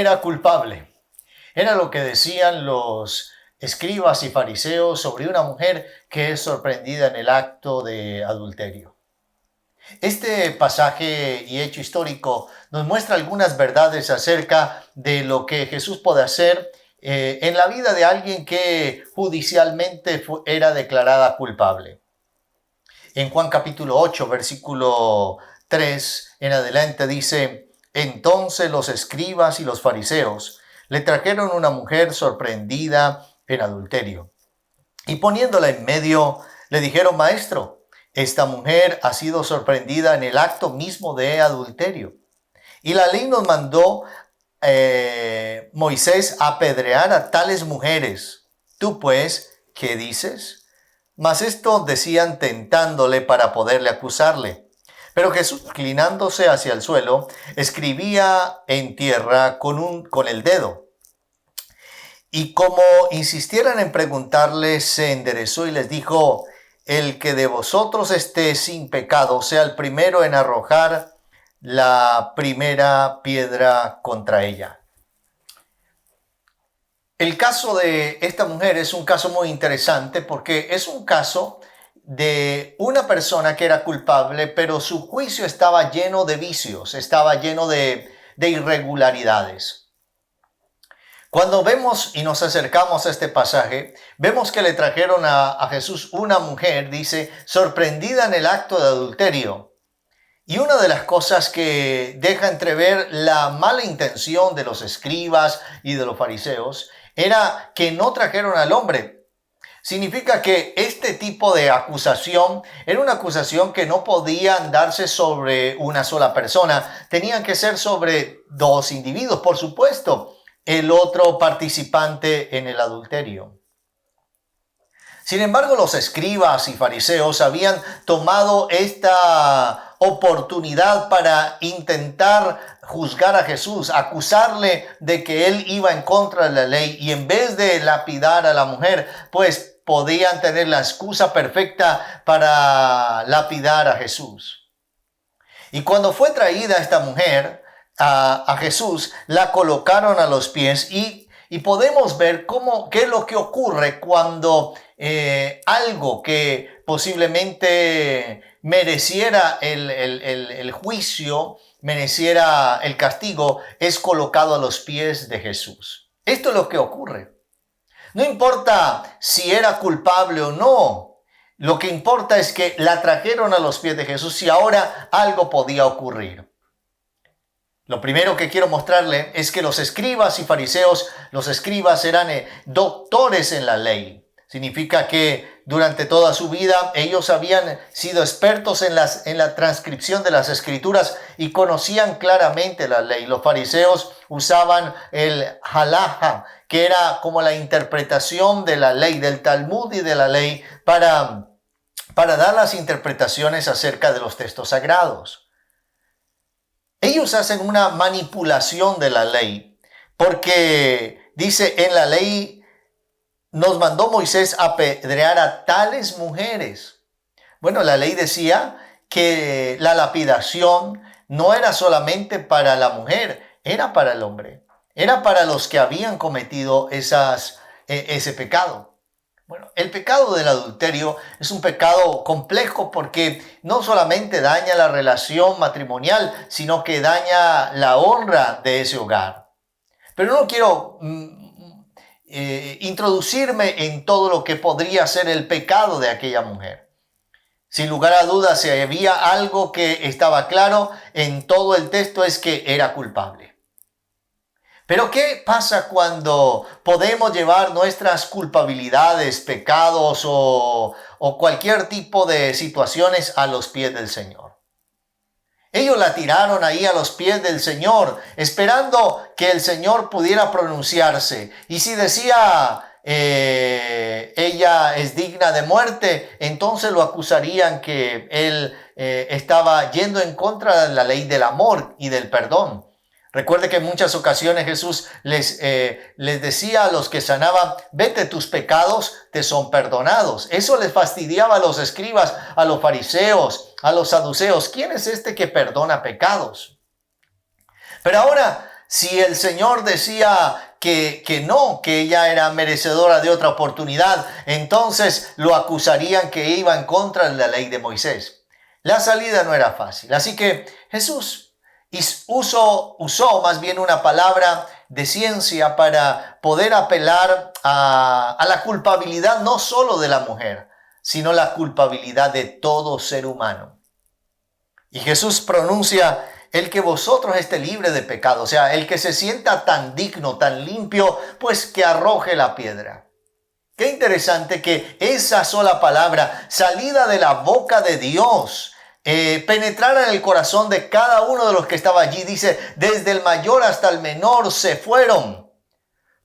era culpable. Era lo que decían los escribas y fariseos sobre una mujer que es sorprendida en el acto de adulterio. Este pasaje y hecho histórico nos muestra algunas verdades acerca de lo que Jesús puede hacer en la vida de alguien que judicialmente era declarada culpable. En Juan capítulo 8, versículo 3 en adelante dice: entonces los escribas y los fariseos le trajeron una mujer sorprendida en adulterio. Y poniéndola en medio, le dijeron: maestro, esta mujer ha sido sorprendida en el acto mismo de adulterio. Y la ley nos mandó Moisés apedrear a tales mujeres. ¿Tú pues qué dices? Mas esto decían tentándole para poderle acusarle. Pero Jesús, inclinándose hacia el suelo, escribía en tierra con el dedo. Y como insistieran en preguntarle, se enderezó y les dijo: el que de vosotros esté sin pecado, sea el primero en arrojar la primera piedra contra ella. El caso de esta mujer es un caso muy interesante porque es un caso de una persona que era culpable, pero su juicio estaba lleno de vicios, estaba lleno de irregularidades. Cuando vemos y nos acercamos a este pasaje, vemos que le trajeron a Jesús una mujer, dice, sorprendida en el acto de adulterio. Y una de las cosas que deja entrever la mala intención de los escribas y de los fariseos era que no trajeron al hombre. Significa que este tipo de acusación era una acusación que no podían darse sobre una sola persona. Tenían que ser sobre dos individuos, por supuesto, el otro participante en el adulterio. Sin embargo, los escribas y fariseos habían tomado esta oportunidad para intentar juzgar a Jesús, acusarle de que él iba en contra de la ley, y en vez de lapidar a la mujer, pues podían tener la excusa perfecta para lapidar a Jesús. Y cuando fue traída esta mujer a Jesús, la colocaron a los pies y podemos ver qué es lo que ocurre cuando algo que posiblemente mereciera el juicio, mereciera el castigo, es colocado a los pies de Jesús. Esto es lo que ocurre. No importa si era culpable o no. Lo que importa es que la trajeron a los pies de Jesús y ahora algo podía ocurrir. Lo primero que quiero mostrarle es que los escribas y fariseos, los escribas eran doctores en la ley. Significa que durante toda su vida ellos habían sido expertos en la transcripción de las escrituras y conocían claramente la ley. Los fariseos usaban el halaja, que era como la interpretación de la ley, del Talmud y de la ley, para dar las interpretaciones acerca de los textos sagrados. Ellos hacen una manipulación de la ley, porque dice en la ley nos mandó Moisés apedrear a tales mujeres. Bueno, la ley decía que la lapidación no era solamente para la mujer, era para el hombre, era para los que habían cometido ese pecado. Bueno, el pecado del adulterio es un pecado complejo porque no solamente daña la relación matrimonial, sino que daña la honra de ese hogar. Pero no quiero introducirme en todo lo que podría ser el pecado de aquella mujer. Sin lugar a dudas, si había algo que estaba claro en todo el texto es que era culpable. Pero ¿qué pasa cuando podemos llevar nuestras culpabilidades, pecados o cualquier tipo de situaciones a los pies del Señor? Ellos la tiraron ahí a los pies del Señor, esperando que el Señor pudiera pronunciarse. Y si decía, ella es digna de muerte, entonces lo acusarían que él estaba yendo en contra de la ley del amor y del perdón. Recuerde que en muchas ocasiones Jesús les decía a los que sanaban: vete, tus pecados te son perdonados. Eso les fastidiaba a los escribas, a los fariseos, a los saduceos. ¿Quién es este que perdona pecados? Pero ahora Si el Señor decía que no, que ella era merecedora de otra oportunidad, entonces lo acusarían que iba en contra de la ley de Moisés. La salida no era fácil. Así que Jesús usó más bien una palabra de ciencia para poder apelar a la culpabilidad no solo de la mujer, sino la culpabilidad de todo ser humano. Y Jesús pronuncia: el que vosotros esté libre de pecado, o sea, el que se sienta tan digno, tan limpio, pues que arroje la piedra. Qué interesante que esa sola palabra, salida de la boca de Dios, penetrara en el corazón de cada uno de los que estaba allí. Dice, desde el mayor hasta el menor se fueron,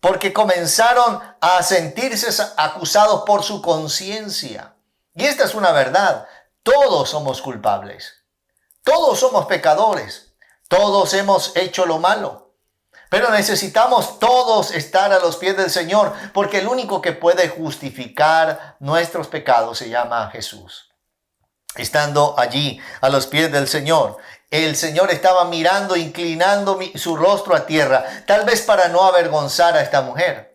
porque comenzaron a sentirse acusados por su conciencia. Y esta es una verdad: todos somos culpables. Todos somos pecadores, todos hemos hecho lo malo, pero necesitamos todos estar a los pies del Señor, porque el único que puede justificar nuestros pecados se llama Jesús. Estando allí a los pies del Señor, el Señor estaba mirando, inclinando su rostro a tierra, tal vez para no avergonzar a esta mujer.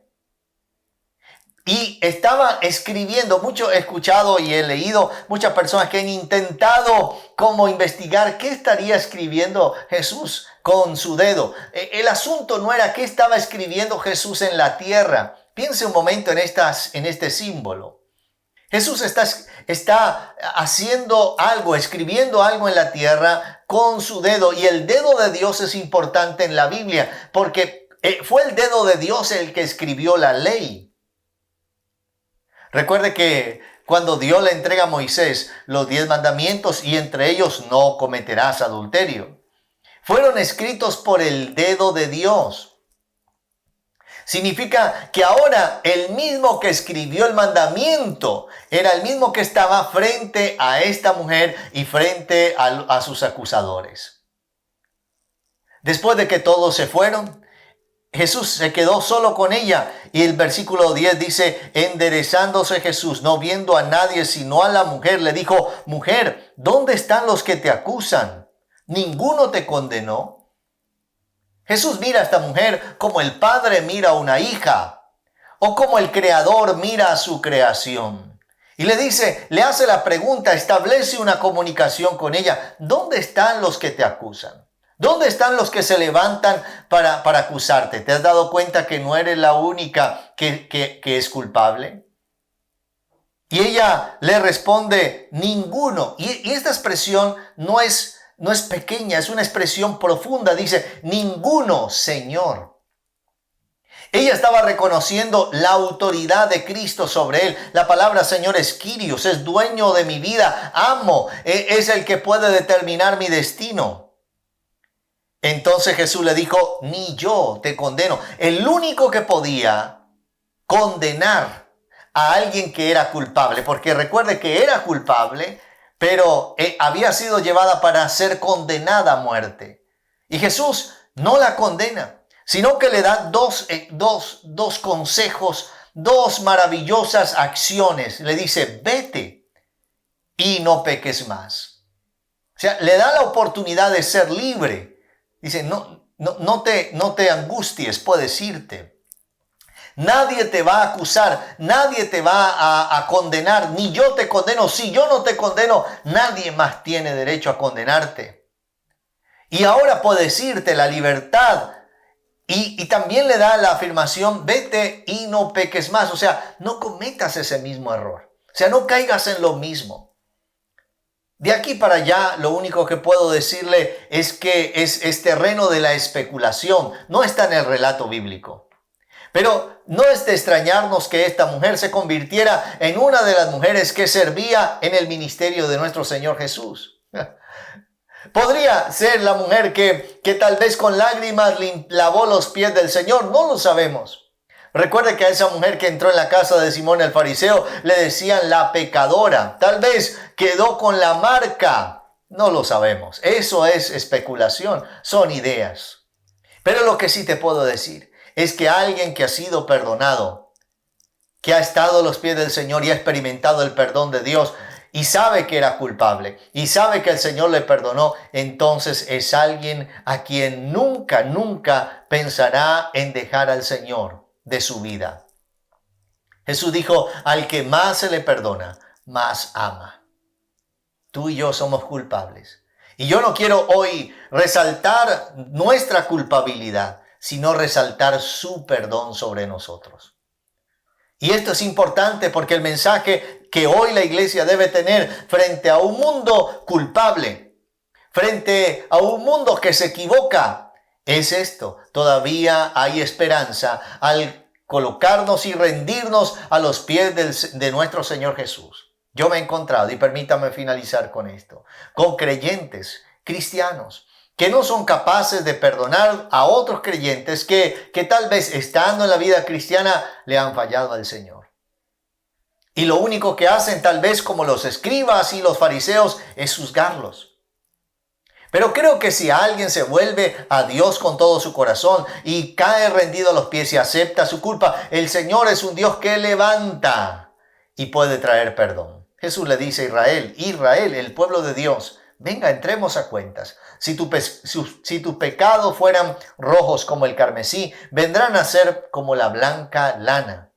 Y estaba escribiendo, mucho he escuchado y he leído muchas personas que han intentado como investigar qué estaría escribiendo Jesús con su dedo. El asunto no era qué estaba escribiendo Jesús en la tierra. Piense un momento en este símbolo. Jesús está haciendo algo, escribiendo algo en la tierra con su dedo. Y el dedo de Dios es importante en la Biblia, porque fue el dedo de Dios el que escribió la ley. Recuerde que cuando Dios le entrega a Moisés los 10 mandamientos, y entre ellos no cometerás adulterio, fueron escritos por el dedo de Dios. Significa que ahora el mismo que escribió el mandamiento era el mismo que estaba frente a esta mujer y frente a sus acusadores. Después de que todos se fueron, Jesús se quedó solo con ella, y el versículo 10 dice: enderezándose Jesús, no viendo a nadie sino a la mujer, le dijo: mujer, ¿dónde están los que te acusan? ¿Ninguno te condenó? Jesús mira a esta mujer como el padre mira a una hija, o como el creador mira a su creación. Y le hace la pregunta, establece una comunicación con ella: ¿dónde están los que te acusan? ¿Dónde están los que se levantan para acusarte? ¿Te has dado cuenta que no eres la única que es culpable? Y ella le responde: ninguno. Y esta expresión no es pequeña, es una expresión profunda. Dice: ninguno, Señor. Ella estaba reconociendo la autoridad de Cristo sobre él. La palabra Señor es Kyrios, es dueño de mi vida, amo, es el que puede determinar mi destino. Entonces Jesús le dijo: ni yo te condeno. El único que podía condenar a alguien que era culpable, porque recuerde que era culpable, pero había sido llevada para ser condenada a muerte. Y Jesús no la condena, sino que le da dos consejos, dos maravillosas acciones. Le dice: vete y no peques más. O sea, le da la oportunidad de ser libre. Dice: no te angusties, puedes irte. Nadie te va a acusar, nadie te va a condenar, ni yo te condeno. Si yo no te condeno, nadie más tiene derecho a condenarte. Y ahora puedes irte, la libertad. Y también le da la afirmación: vete y no peques más. O sea, no cometas ese mismo error. O sea, no caigas en lo mismo. De aquí para allá, lo único que puedo decirle es que es terreno de la especulación. No está en el relato bíblico. Pero no es de extrañarnos que esta mujer se convirtiera en una de las mujeres que servía en el ministerio de nuestro Señor Jesús. Podría ser la mujer que tal vez con lágrimas lavó los pies del Señor. No lo sabemos. Recuerde que a esa mujer que entró en la casa de Simón el fariseo le decían la pecadora. Tal vez quedó con la marca. No lo sabemos. Eso es especulación. Son ideas. Pero lo que sí te puedo decir es que alguien que ha sido perdonado, que ha estado a los pies del Señor y ha experimentado el perdón de Dios, y sabe que era culpable y sabe que el Señor le perdonó, entonces es alguien a quien nunca, nunca pensará en dejar al Señor de su vida. Jesús dijo, al que más se le perdona, más ama. Tú y yo somos culpables. Y yo no quiero hoy resaltar nuestra culpabilidad, sino resaltar su perdón sobre nosotros. Y esto es importante porque el mensaje que hoy la iglesia debe tener frente a un mundo culpable, frente a un mundo que se equivoca, es esto. Todavía hay esperanza al colocarnos y rendirnos a los pies de nuestro Señor Jesús. Yo me he encontrado, y permítame finalizar con esto, con creyentes cristianos que no son capaces de perdonar a otros creyentes que tal vez estando en la vida cristiana le han fallado al Señor. Y lo único que hacen, tal vez como los escribas y los fariseos, es juzgarlos. Pero creo que si alguien se vuelve a Dios con todo su corazón y cae rendido a los pies y acepta su culpa, el Señor es un Dios que levanta y puede traer perdón. Jesús le dice a Israel, Israel, el pueblo de Dios, venga, entremos a cuentas. Si tus pecados fueran rojos como el carmesí, vendrán a ser como la blanca lana.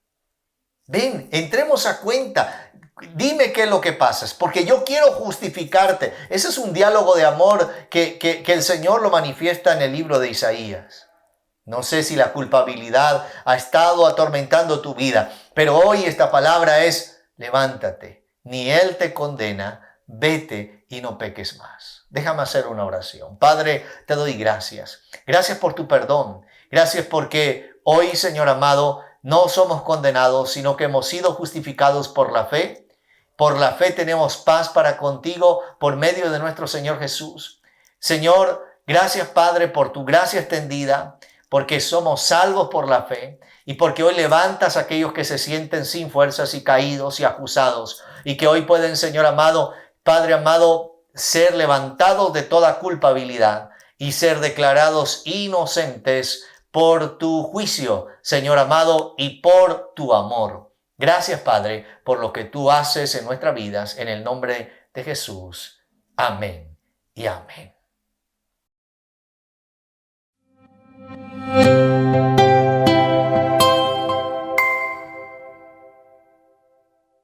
Ven, entremos a cuenta. Dime qué es lo que pasa, porque yo quiero justificarte. Ese es un diálogo de amor que el Señor lo manifiesta en el libro de Isaías. No sé si la culpabilidad ha estado atormentando tu vida, pero hoy esta palabra es, levántate, ni Él te condena, vete y no peques más. Déjame hacer una oración. Padre, te doy gracias. Gracias por tu perdón. Gracias porque hoy, Señor amado, no somos condenados, sino que hemos sido justificados por la fe. Por la fe tenemos paz para contigo por medio de nuestro Señor Jesús. Señor, gracias, Padre, por tu gracia extendida, porque somos salvos por la fe y porque hoy levantas a aquellos que se sienten sin fuerzas y caídos y acusados y que hoy pueden, Señor amado, Padre amado, ser levantados de toda culpabilidad y ser declarados inocentes por tu juicio, Señor amado, y por tu amor. Gracias, Padre, por lo que tú haces en nuestras vidas, en el nombre de Jesús. Amén y amén.